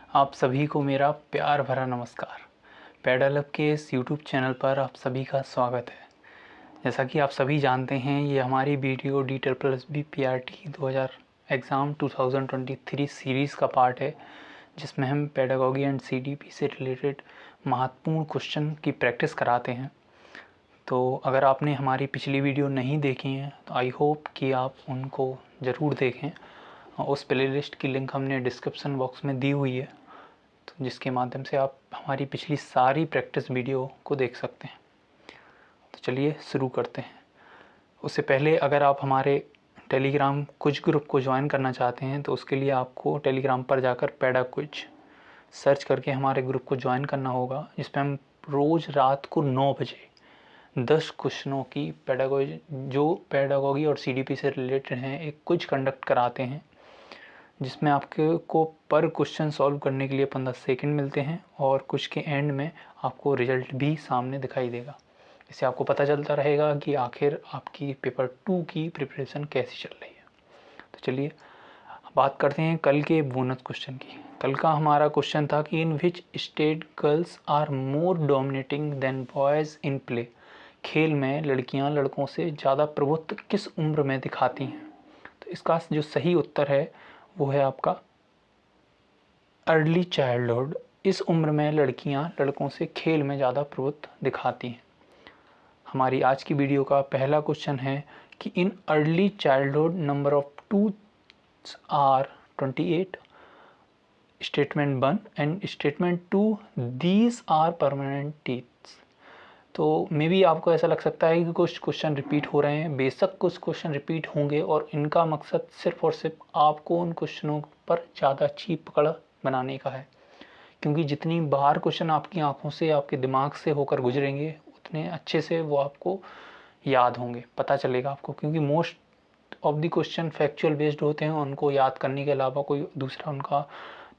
आप सभी को मेरा प्यार भरा नमस्कार। पेडल अप के इस यूट्यूब चैनल पर आप सभी का स्वागत है। जैसा कि आप सभी जानते हैं, ये हमारी video DBBB PRT 2000 exam 2023 series का पार्ट है, जिसमें हम पेडागॉजी एंड CDP से रिलेटेड महत्वपूर्ण क्वेश्चन की प्रैक्टिस कराते हैं। तो अगर आपने हमारी पिछली वीडियो नहीं देखी है तो आई होप कि आप उनको ज़रूर देखें। उस प्लेलिस्ट की लिंक हमने डिस्क्रिप्शन बॉक्स में दी हुई है, तो जिसके माध्यम से आप हमारी पिछली सारी प्रैक्टिस वीडियो को देख सकते हैं। तो चलिए शुरू करते हैं। उससे पहले अगर आप हमारे टेलीग्राम कुछ ग्रुप को ज्वाइन करना चाहते हैं तो उसके लिए आपको टेलीग्राम पर जाकर पेडा कुछ सर्च करके हमारे ग्रुप को ज्वाइन करना होगा, जिसपे हम रोज़ रात को 9 बजे 10 क्वेश्चनों की पेडागॉजी और CDP से रिलेटेड हैं एक कुछ कंडक्ट कराते हैं, जिसमें आपको पर क्वेश्चन सॉल्व करने के लिए 15 सेकंड मिलते हैं और कुछ के एंड में आपको रिजल्ट भी सामने दिखाई देगा। इससे आपको पता चलता रहेगा कि आखिर आपकी पेपर 2 की प्रिपरेशन कैसी चल रही है। तो चलिए बात करते हैं कल के बोनस क्वेश्चन की। कल का हमारा क्वेश्चन था कि in which state girls are more dominating than boys in play. खेल में लड़कियां लड़कों से ज़्यादा प्रभुत्व किस उम्र में दिखाती हैं। तो इसका जो सही उत्तर है वो है आपका अर्ली चाइल्डहुड। इस उम्र में लड़कियां लड़कों से खेल में ज़्यादा प्रभुत्व दिखाती हैं। हमारी आज की वीडियो का पहला क्वेश्चन है कि in early childhood number of tooths are 28। Statement 1 and statement 2 these are permanent teeths. तो मे बी आपको ऐसा लग सकता है कि कुछ क्वेश्चन रिपीट हो रहे हैं। बेशक कुछ क्वेश्चन रिपीट होंगे और इनका मकसद सिर्फ और सिर्फ आपको उन क्वेश्चनों पर ज़्यादा अच्छी पकड़ बनाने का है, क्योंकि जितनी बार क्वेश्चन आपकी आंखों से आपके दिमाग से होकर गुजरेंगे उतने अच्छे से वो आपको याद होंगे, पता चलेगा आपको, क्योंकि most of the question factual based होते हैं। उनको याद करने के अलावा कोई दूसरा उनका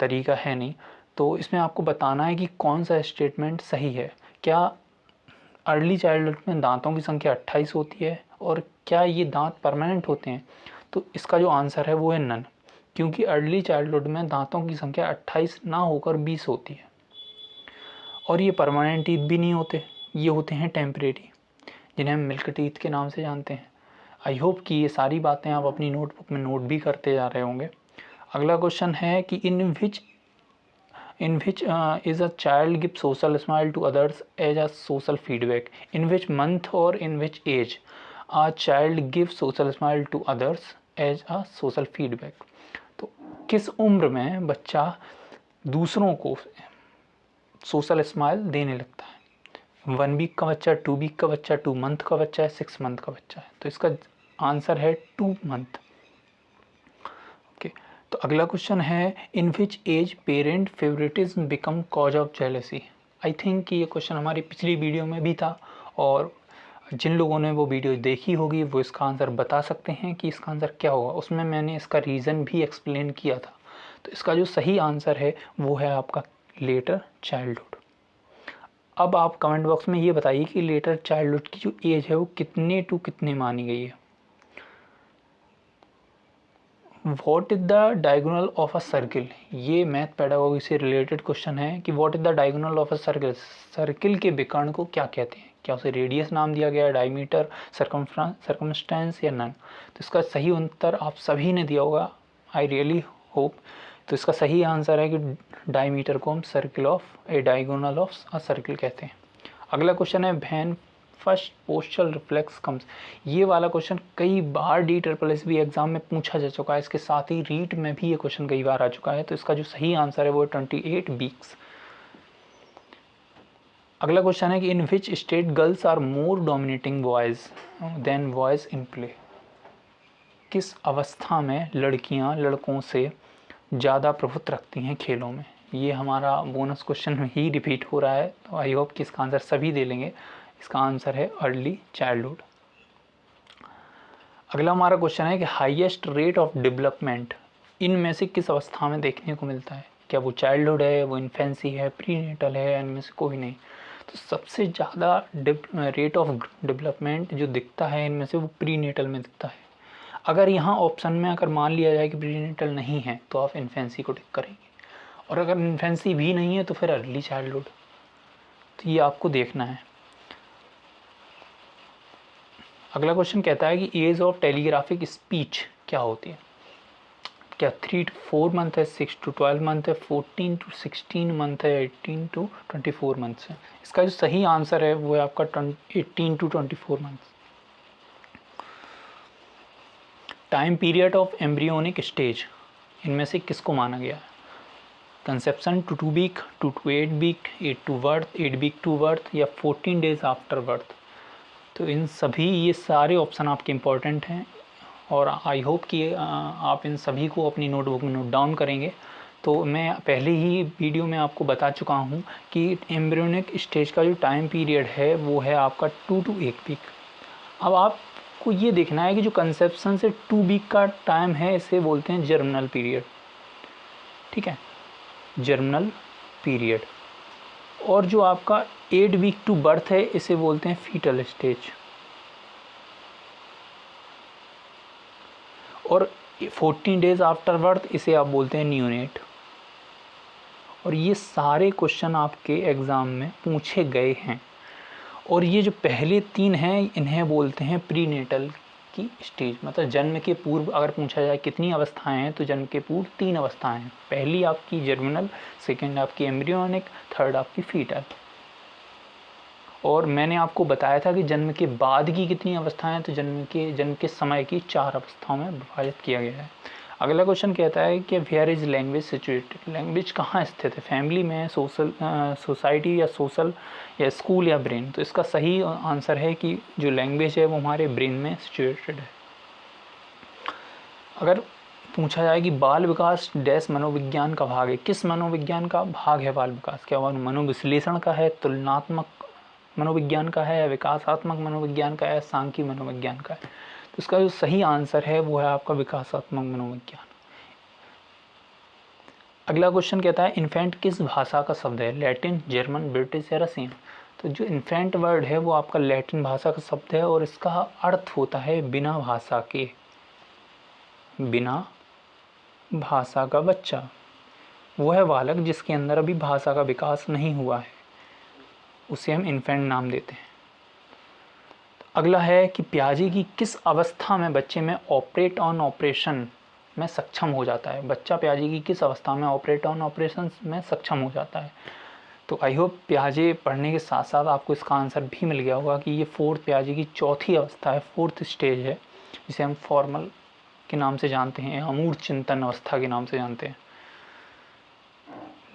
तरीका है नहीं। तो इसमें आपको बताना है कि कौन सा स्टेटमेंट सही है। क्या अर्ली चाइल्डहुड में दांतों की संख्या 28 होती है और क्या ये दांत परमानेंट होते हैं? तो इसका जो आंसर है वो है नन, क्योंकि अर्ली चाइल्डहुड में दांतों की संख्या 28 ना होकर 20 होती है और ये परमानेंट टीथ भी नहीं होते, ये होते हैं टेम्परेरी, जिन्हें हम मिल्क टीथ के नाम से जानते हैं। आई होप कि ये सारी बातें आप अपनी नोटबुक में नोट भी करते जा रहे होंगे। अगला क्वेश्चन है कि in which is a child give social smile to others as a social feedback. In which month or in which age a child gives social smile to others as a social feedback. तो किस उम्र में बच्चा दूसरों को social smile देने लगता है? 1 वीक का बच्चा, 2 वीक का बच्चा, 2 मंथ का बच्चा है, 6 मंथ का बच्चा है? तो इसका आंसर है 2 मंथ। तो अगला क्वेश्चन है in which age parent favouritism become cause of jealousy. I think कि ये क्वेश्चन हमारी पिछली वीडियो में भी था और जिन लोगों ने वो वीडियो देखी होगी वो इसका आंसर बता सकते हैं कि इसका आंसर क्या होगा। उसमें मैंने इसका रीज़न भी एक्सप्लेन किया था। तो इसका जो सही आंसर है वो है आपका लेटर चाइल्डहुड। अब आप कमेंट बॉक्स में ये बताइए कि लेटर चाइल्डहुड की जो एज है वो कितने टू कितने मानी गई है। What is the diagonal of a circle. ये मैथ पेडागॉजी से रिलेटेड क्वेश्चन है कि what is the diagonal of a circle. Circle के विकर्ण को क्या कहते हैं? क्या उसे रेडियस नाम दिया गया है, डायमीटर, सर्कमस्टेंस या नन? तो इसका सही उत्तर आप सभी ने दिया होगा, आई रियली होप। तो इसका सही आंसर है कि डायमीटर को हम circle of a diagonal of a circle कहते हैं। अगला क्वेश्चन है when first postal reflex comes. ये वाला क्वेश्चन कई बार DSSB एग्जाम में पूछा जा चुका है। इसके साथ ही रीट में भी ये क्वेश्चन कई बार आ चुका है। तो इसका जो सही आंसर है वो 28 वीक्स। अगला क्वेश्चन है कि in which state girls are more dominating boys than boys in play. किस अवस्था में लड़कियां लड़कों से ज़्यादा प्रभुत्व रखती हैं खेलों में? ये हमारा बोनस क्वेश्चन में ही रिपीट हो रहा है, तो आई होप कि इसका आंसर सभी दे लेंगे। इसका आंसर है अर्ली चाइल्डहुड। अगला हमारा क्वेश्चन है कि हाईएस्ट रेट ऑफ डेवलपमेंट इनमें से किस अवस्था में देखने को मिलता है? क्या वो चाइल्डहुड है, वो इन्फेंसी है, प्रीनेटल है, इनमें से कोई नहीं? तो सबसे ज़्यादा रेट ऑफ डेवलपमेंट जो दिखता है इनमें से वो प्रीनेटल में दिखता है। अगर यहाँ ऑप्शन में अगर मान लिया जाए कि प्रीनेटल नहीं है तो आप इन्फेंसी को टिक करेंगे, और अगर इन्फेंसी भी नहीं है तो फिर अर्ली चाइल्डहुड। तो ये आपको देखना है। अगला क्वेश्चन कहता है कि एज ऑफ टेलीग्राफिक स्पीच क्या होती है। क्या 3 to 4 मंथ है, 6 to 12 मंथ है, 14 to 16 मंथ है, 18 to 24 मंथ है। इसका जो सही आंसर है वो है आपका 18 to 24 month. Time period of embryonic stage इनमें से किसको माना गया है। Conception to 2 week, 2 to 8 week, 8 to birth, 8 week to birth, या 14 डेज आफ्टर बर्थ। तो इन सभी ये सारे ऑप्शन आपके इम्पोर्टेंट हैं और आई होप कि आप इन सभी को अपनी नोटबुक में नोट डाउन करेंगे। तो मैं पहले ही वीडियो में आपको बता चुका हूँ कि एम्ब्रियोनिक स्टेज का जो टाइम पीरियड है वो है आपका 2 to 8 वीक। अब आपको ये देखना है कि जो कंसेप्शन से 2 वीक का टाइम है इसे बोलते हैं जर्मिनल पीरियड, ठीक है, जर्मिनल पीरियड। और जो आपका 8 वीक टू बर्थ है इसे बोलते हैं फीटल स्टेज। और 14 डेज आफ्टर बर्थ इसे आप बोलते हैं न्यूनेट। और ये सारे क्वेश्चन आपके एग्ज़ाम में पूछे गए हैं। और ये जो पहले 3 हैं इन्हें बोलते हैं प्रीनेटल की स्टेज, मतलब जन्म के पूर्व अगर पूछा जाए कितनी अवस्थाएं हैं तो जन्म के पूर्व 3 अवस्थाएं हैं। पहली आपकी जर्मिनल, सेकेंड आपकी एम्ब्रियोनिक, थर्ड आपकी फीटल। और मैंने आपको बताया था कि जन्म के बाद की कितनी अवस्थाएं हैं, तो जन्म के समय की 4 अवस्थाओं में विभाजित किया गया है। अगला क्वेश्चन कहता है कि where is language situated. Language कहाँ स्थित है, फैमिली में, सोसाइटी या सोशल या स्कूल या ब्रेन। तो इसका सही आंसर है कि जो लैंग्वेज है वो हमारे ब्रेन में सिचुएटेड है। अगर पूछा जाए कि बाल विकास डैश मनोविज्ञान का भाग है, किस मनोविज्ञान का भाग है बाल विकास, क्या वह मनोविश्लेषण का है, तुलनात्मक मनोविज्ञान का है, विकासात्मक मनोविज्ञान का है, सांख्यिकी मनोविज्ञान का है। तो इसका जो सही आंसर है वो है आपका विकासात्मक मनोविज्ञान। अगला क्वेश्चन कहता है इन्फेंट किस भाषा का शब्द है, लैटिन, जर्मन, ब्रिटिश या रसियन। तो जो इन्फेंट वर्ड है वो आपका लैटिन भाषा का शब्द है और इसका अर्थ होता है बिना भाषा के, बिना भाषा का बच्चा। वो है बालक जिसके अंदर अभी भाषा का विकास नहीं हुआ है, उसे हम इन्फेंट नाम देते हैं। अगला है कि प्याजे की किस अवस्था में बच्चे में ऑपरेट ऑन ऑपरेशन में सक्षम हो जाता है। बच्चा प्याजे की किस अवस्था में ऑपरेट ऑन ऑपरेशन में सक्षम हो जाता है। तो आई होप प्याजे पढ़ने के साथ साथ आपको इसका आंसर भी मिल गया होगा कि ये 4th प्याजे की चौथी अवस्था है, 4th स्टेज है, जिसे हम फॉर्मल के नाम से जानते हैं, अमूर्त चिंतन अवस्था के नाम से जानते हैं।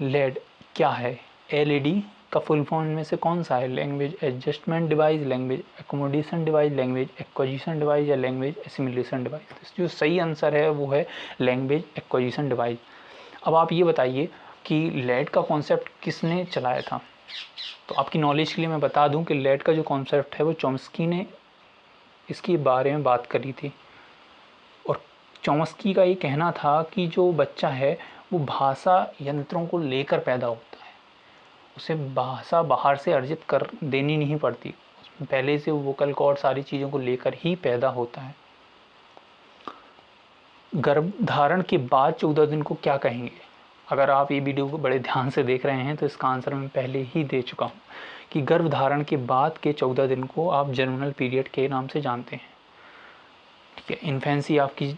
लेड क्या है, एलईडी का फुल फॉर्म में से कौन सा है, language adjustment device, language accommodation device, language acquisition device या लैंग्वेज एसिमिलेशन डिवाइस। जो सही आंसर है वो है लैंग्वेज एक्विजिशन डिवाइस। अब आप ये बताइए कि लेड का कॉन्सेप्ट किसने चलाया था। तो आपकी नॉलेज के लिए मैं बता दूं कि लेड का जो कॉन्सेप्ट है वो चॉम्स्की ने इसके बारे में बात करी थी। और चॉम्स्की का ये कहना था कि जो बच्चा है वो भाषा यंत्रों को लेकर पैदा होता है, उसे भाषा बाहर से अर्जित कर देनी नहीं पड़ती, उसमें पहले से वोकल कॉर्ड सारी चीज़ों को लेकर ही पैदा होता है। गर्भधारण के बाद 14 दिन को क्या कहेंगे। अगर आप ये वीडियो को बड़े ध्यान से देख रहे हैं तो इसका आंसर मैं पहले ही दे चुका हूँ कि गर्भधारण के बाद के 14 दिन को आप जर्मिनल पीरियड के नाम से जानते हैं। ठीक है, इन्फेंसी आपकी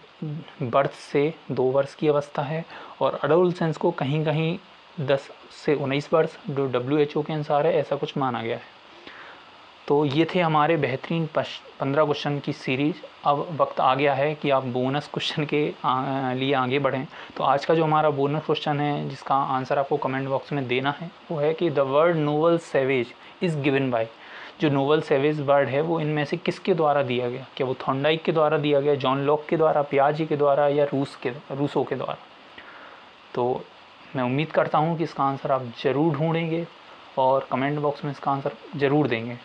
बर्थ से 2 वर्ष की अवस्था है और अडोलसेंस को कहीं कहीं 10 से 19 वर्ष जो WHO के अनुसार है ऐसा कुछ माना गया है। तो ये थे हमारे बेहतरीन 15 क्वेश्चन की सीरीज़। अब वक्त आ गया है कि आप बोनस क्वेश्चन के लिए आगे बढ़ें। तो आज का जो हमारा बोनस क्वेश्चन है जिसका आंसर आपको कमेंट बॉक्स में देना है वो है कि the word noble savage is given by. जो नोबल सैवेज वर्ड है वो इनमें से किसके द्वारा दिया गया, क्या वो थॉर्नडाइक के द्वारा दिया गया, जॉन लॉक के द्वारा, पियाजे के द्वारा या रूसो के द्वारा। तो मैं उम्मीद करता हूँ कि इसका आंसर आप ज़रूर ढूंढेंगे और कमेंट बॉक्स में इसका आंसर ज़रूर देंगे।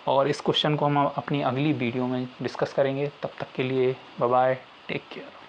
और इस क्वेश्चन को हम अपनी अगली वीडियो में डिस्कस करेंगे। तब तक के लिए बाय बाय, टेक केयर।